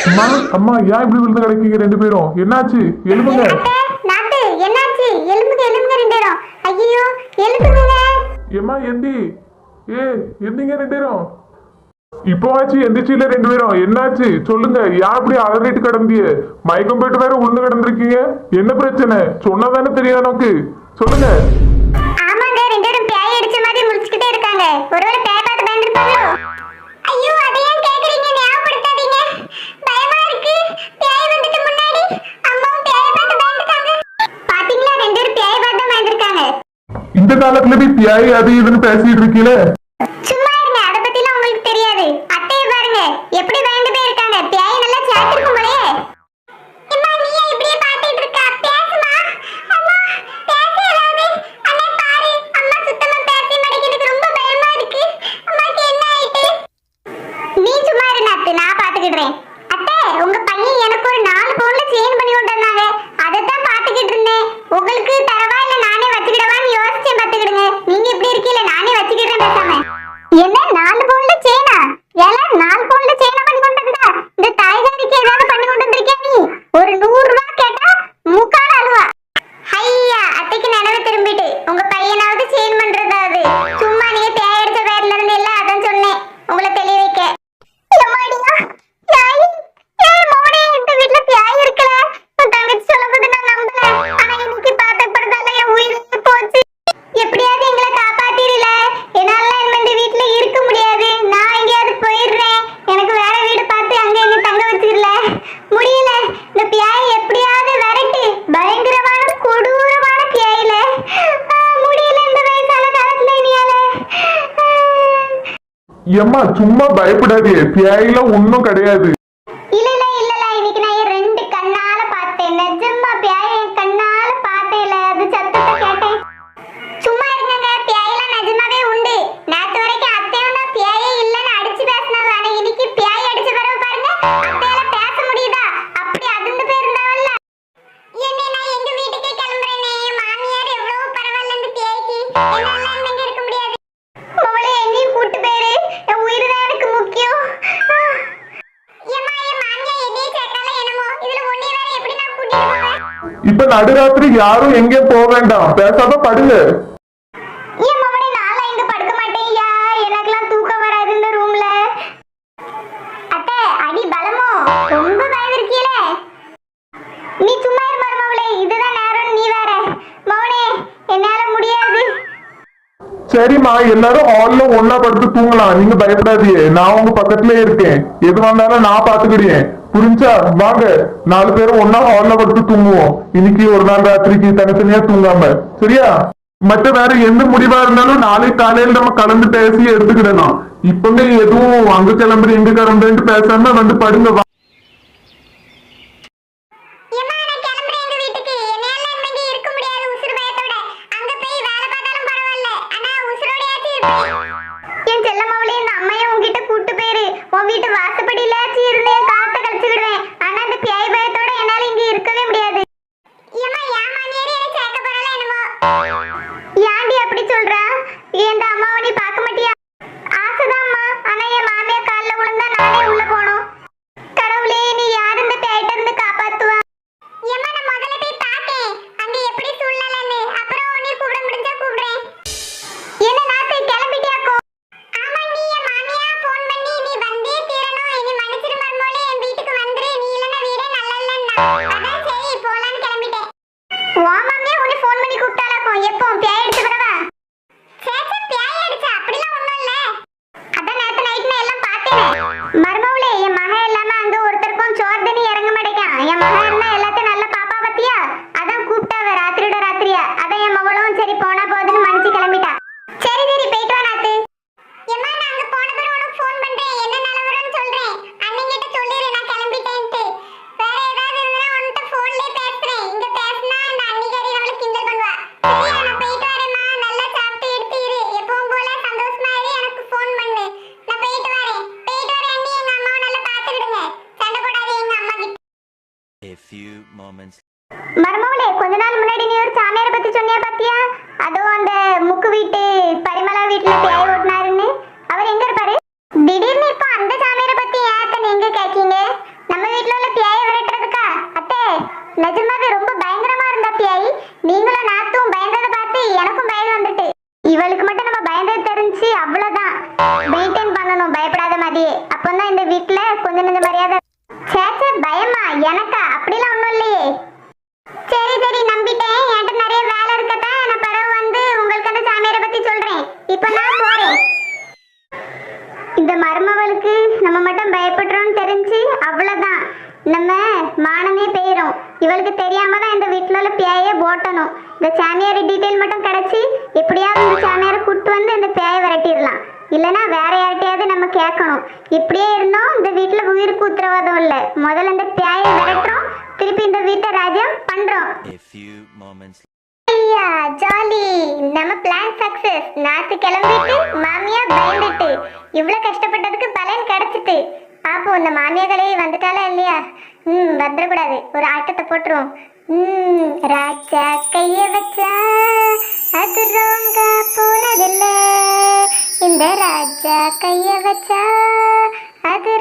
அம்மா அம்மா ஏன் இப்படி விழுந்து கிடைக்கீங்க ரெண்டு பேரும்? என்னாச்சு? எழுப்புங்க. நாத்து என்னாச்சு? எழுப்புங்க எழுப்புங்க ரெண்டு பேரும். ஐயோ எழுப்புங்க. ஏம்மா எந்தி. எந்திங்க ரெண்டு பேரும். இப்போவாச்சு எந்திரிச்சில ரெண்டு பேரும். என்னாச்சு சொல்லுங்க. ஏன் அப்படி அலறிட்டு கிடந்திய? மயக்கம் போயிட்டு வேற உளுந்து கிடந்திருக்கீங்க. என்ன பிரச்சனை? சொன்னதானே தெரியும் எனக்கு. சொல்லுங்க. ஆமாங்க, ரெண்டு பேரும் பேய் அடிச்ச மாதிரி முழிச்சுக்கிட்டே இருக்காங்க. ஒருவேளை பேய் பார்த்து பயந்துருப்பாங்களோ? ஐயோ அதை ஏன் கேக்குறீங்க? ஞாபகப்படுத்தாதீங்க. பயமா இருக்கு. பேய் வந்துட்டு முன்னாடி அம்மாவும் பேய் பார்த்து பயந்துட்டாங்க. பாத்தீங்களா, ரெண்டு பேரும் பேய் பார்த்து பயந்துருக்காங்க. இந்த காலத்துல போய் பேய் அது இதுன்னு பேசிட்டு இருக்கீல. சும்மா இருங்க, அத பத்திலாம் உங்களுக்கு தெரியாது. அத்தைய பாருங்க எப்படி பயந்து போய் இருக்காங்க. பேய் நல்லா சாத்திருக்கும் போலயே. அம்மா நீ இப்படியே பாத்துட்டு இருக்க? பேசுமா அம்மா, பேச ஏதாவது. அண்ணே பாரு, அம்மா சுத்தமா பேச மாட்டேங்குது. ரொம்ப பயமா இருக்கு. அம்மாக்கு என்ன ஆயிட்டு? நீ சும்மா இரு நாத்து, நான் பாத்துக்கிடுறேன். அத்தை, உங்க பையன் எனக்கு ஒரு 4 பவுன்ல செயின் பண்ணி கொண்டு வந்தாங்க. அதைத்தான் பாத்துக்கிட்டு இருந்தேன். உங்களுக்கு தரவா இல்ல நானே வச்சுக்கிடவான்னு யோசிச்சேன். பாத்துக்கிடுங்க. நீங்க இப்படி இருக்கீல, நானே வச்சுக்கிடுறேன் பேசாம. என்ன 4 பவுன்ல செயினா? ஏல 4 பவுன்ல செயினா பண்ணி கொண்டு வந்தா? இந்த தாய்காரிக்கு ஏதாவது பண்ணி கொண்டு வந்திருக்கியா நீ? ஒரு 100 ரூபாய் கேட்டா முக்கால அழுவா. ஐயா, அத்தைக்கு நினைவு திரும்பிட்டு. உங்க பையனாவது செயின் பண்றதாவது. சும்மா நீங்க பேய் அடிச்ச பேர்ல இருந்து இல்ல, அதான் சொன்னேன் உங்களை தெளிய வைக்க. எம்மாடியா பேய்? மோனே, இந்த வீட்ல பேய் இருக்கல. உன் தங்கச்சி சொல்லும்போது நான் நம்பல. ஆனா இன்னைக்கு பார்த்தப்பறதால என் உயிரே போச்சு. எப்படியாவது எங்களை காப்பாத்திரல. என்னால இந்த வீட்ல இருக்க முடியாது. நான் எங்கேயாவது போயிடுறேன். எனக்கு வேற வீடு பார்த்து அங்க எங்க தங்க வச்சிரல. முடியல. இந்த பேய் எப்படியாவது விரட்டு. பயங்கரமான கொடூரமான பேயில. முடியல இந்த வயசான காலத்துல இனியால. ஏம்மா சும்மா பயப்படாதே. பேயில ஒன்னும் கிடையாது. இல்ல இன்னைக்கு நான் என் 2 கண்ணால பார்த்தேன். நிஜமா பேய் என் கண்ணால பார்த்தேல. அது சத்தத்தை கேட்டேன். சும்மா இருங்க, பேயெல்லாம் நிஜமாவே உண்டு. நேத்து வரைக்கும் அத்தையும் தான் பேயே இல்லன்னு அடிச்சு பேசினாங்க. ஆனா இன்னைக்கு பேய் அடிச்ச பிறகு பாருங்க, அத்தையால பேச முடியுதா? அப்படி அதிர்ந்து போயிருந்தாவல்ல. என்ன, நான் எங்க வீட்டுக்கே கிளம்புறேனே. மாமியார் எவ்வளவு பரவாயில்ல இந்த பேய்க்கு. என்னால இங்க இருக்க முடியாது. மவளே எங்கேயும் கூட்டு போயிரு. என் உயிர் தான் எனக்கு முக்கியம். ஏம்மா, என் மாமியார் என்னையே சேர்த்தால என்னமோ. இதுல ஒன்னே வேற எப்படி நான் கூட்டிட்டு போவேன்? இப்ப நடுராத்திரி யாரும் எங்கேயும் போக வேண்டாம். பேசாம படுங்க. ஏன் மவனே, நான்லாம் இங்க படுக்க மாட்டேன்யா. எனக்கெல்லாம் தூக்கம் வராது இந்த ரூம்ல. அத்தை, அடி பலமோ ரொம்ப பயந்துருக்கீல. நீ சும்மா இரு மருமவளே. இதுதான் நேரம். நீ வேற. மவனே, என்னால முடியாது. சரிம்மா, எல்லாரும் ஹால்ல ஒன்னா படுத்து தூங்கலாம். நீங்க பயப்படாதீங்க. நான் உங்க பக்கத்துலயே இருக்கேன். எது வந்தாலும் நான் பாத்துக்கிடுவேன். புரிஞ்சா? வாங்க 4 பேரும் ஒன்னா ஹால்ல படுத்து தூங்குவோம். இன்னைக்கு ஒரு நாள் ராத்திரிக்கு தனித்தனியா தூங்காம. சரியா? மற்ற வேற எந்த முடிவா இருந்தாலும் நாளை காலையில நம்ம கலந்து பேசி எடுத்துக்கிடலாம். இப்பவே எதுவும் அங்க கிளம்புற இங்க கிளம்புறேன்னு பேசாம வந்து படுங்க. ஏம்மா, நான் கிளம்புறேன் எங்க வீட்டுக்கு. என்னால இங்க இருக்க முடியாது உசுறு பயத்தோட. அங்க போய் வேலை பார்த்தாலும் பரவாயில்ல. ஆனா உசுரோடையாச்சும் இருப்பேன். என் செல்ல மவளே, இந்த அம்மையை உன்கிட்ட கூட்டு போயிரு. உன் வீட்டு வாசப்படியிலாச்சு இருந்து என் காத்த கழிச்சு விடுவேன். ஆனா அந்த பேய் பயத்தோட என்னால இங்க இருக்கவே முடியாது. ஏம்மா, என் மாமியாரே என்னை சேர்க்க போறல என்னமோ. ஏன்டி அப்படி சொல்றா? இந்த அம்மாவை நீ பார்க்க மாட்டியா? ஆசைதான்மா. ஆனா என் மாமியார் கால்ல விழுந்தா நானே உள்ள போகணும். கடவுளே, நீ யார் இந்த பேய்ட்ட இருந்து காப்பாத்துவா? ஏம்மா, நான் முதல்ல போய் பார்த்தேன் அங்க எப்படி சூழ்நிலைன்னு. அப்புறம் உன்னை கூப்பிட முடிஞ்சா கூப்பிடுறேன். என்ன நாத்து, கிளம்பிட்டியாக்கோ? ஆமா, நீ என் மாமியா ஃபோன் பண்ணி நீ வந்தே தீரணும். இனி மன்னிச்சிரு மருமகளே, என் வீட்டுக்கு வந்துரு. நீ இல்லைன்னா வீடே நல்லா இல்லைன்னா. அதான் சரி போலான்னு கிளம்பிட்டேன். உன் மாமியா உன்னை ஃபோன் பண்ணி கூப்பிட்டாலாக்கோ? எப்போ பேய் அடிச்ச பிறவா? சேச்சா, பேய் அடிச்சா அப்படிலாம் ஒண்ணும் இல்ல. அதான் நேத்து நைட் நான் எல்லாம் பார்த்தேன். மருமகளே, என் மகன் இல்லாம அங்க ஒருத்தருக்கும் சோறு தண்ணி இறங்க மாட்டேங்கான். என் மகன் இருந்தா எல்லாத்தையும் நல்ல பாப்பா பத்தியா. அதான் கூப்பிட்டாவ ராத்திரியோட ராத்திரியா. அதான் என் மகளும் சரி போனா போகுதுன்னு மன்னிச்சு கிளம்பிட்டா. சரி போயிட்டு வா நாத்து. எம்மா, நான் அங்க போன பிறகு உனக்கு ஃபோன் பண்றேன். என்ன நிலவரம்னு சொல்றேன். அண்ணங்கிட்ட சொல்லிரு நான் கிளம்பிட்டேன்ட்டு. வேற ஏதாவது இருந்தா உன்கிட்ட ஃபோன்லயே பேசுறேன். இங்க பேசினா இந்த அன்னிகாரி நம்மள கிண்டல் பண்ணுவா. சரியா? நான் போயிட்டு வரேம்மா. நல்லா சாப்பிட்டு எடுத்து இரு. எப்பவும் போல சந்தோஷமா இரு. எனக்கு ஃபோன் பண்ணு. நான் போயிட்டு வரேன். அண்ணி. எங்க அம்மாவை நல்லா பாத்துக்கிடுங்க. சண்டை போடாதீங்க எங்க அம்மா கிட்ட. A few moments. மருமகளே, கொஞ்ச நாள் முன்னாடி நீ ஒரு சாமியாரை பத்தி சொன்னியா பாத்தியா? அதோ அந்த முக்கு வீட்டு பரிமளா வீட்டுல பேய் ஓட்டினாருன்னு. அவர் எங்க இருப்பாரு? திடீர்னு இப்ப அந்த சாமியாரை பத்தி ஏத்த நீங்க கேக்கீங்க? நம்ம வீட்டு நிஜமாவே ரொம்ப பயங்கரமா இருந்தா பியாய். நீங்களும் நாத்தும் பயந்ததை பார்த்து எனக்கும் பயம் வந்துட்டு. இவளுக்கு மட்டும் நம்ம பயந்தது தெரிஞ்சு அவ்வளவுதான். மெயின்டைன் பண்ணணும் பயப்படாத மாதிரியே. அப்பதான் இந்த வீட்டுல கொஞ்சம் கொஞ்சம் மரியாதை. சேச்சே பயமா எனக்கா? அப்படிலாம் ஒண்ணும் இல்லையே. சரி சரி நம்பிட்டேன். என்கிட்ட நிறைய வேலை இருக்கத்தான் நான் பிறகு வந்து உங்களுக்கு அந்த சாமியாரை பத்தி சொல்றேன். இப்ப நான் போறேன். இந்த மருமவளுக்கு நம்ம மட்டும் பயப்படுறோம்னு தெரிஞ்சு அவ்வளவுதான். நம்ம மானமே போயிரும். இவளுக்கு தெரியாம தான் இந்த வீட்டுல உள்ள பேயை போட்டணும். இந்த சாமியார் டீட்டெயில் மட்டும் கிடைச்சி எப்படியாவது இந்த சாமியாரை கூட்டு வந்து இந்த பேயை விரட்டிடலாம். இல்லைன்னா வேற யார்கிட்டயாவது நம்ம கேட்கணும். இப்படியே இருந்தோம் இந்த வீட்டுல உயிருக்கு உத்தரவாதம் இல்லை. முதல்ல இந்த பேயை விரட்டுறோம், திருப்பி இந்த வீட்டை ராஜ்யம் பண்றோம். A few moments. ஐயா ஜாலி, நம்ம பிளான் சக்சஸ். நாத்து கிளம்பிட்டு மாமியா பயந்துட்டு இவ்வளவு கஷ்டப்பட்டதுக்கு பலன் கிடைச்சிட்டு. பாப்போம் இந்த மாமியார்களே வந்துட்டாலா இல்லையா. வந்துடக்கூடாது. ஒரு ஆட்டத்தை போட்டுருவோம். ராஜா கைய வச்சா அது ரோங்க போனதில்லை. இந்த ராஜா கைய வச்சா அது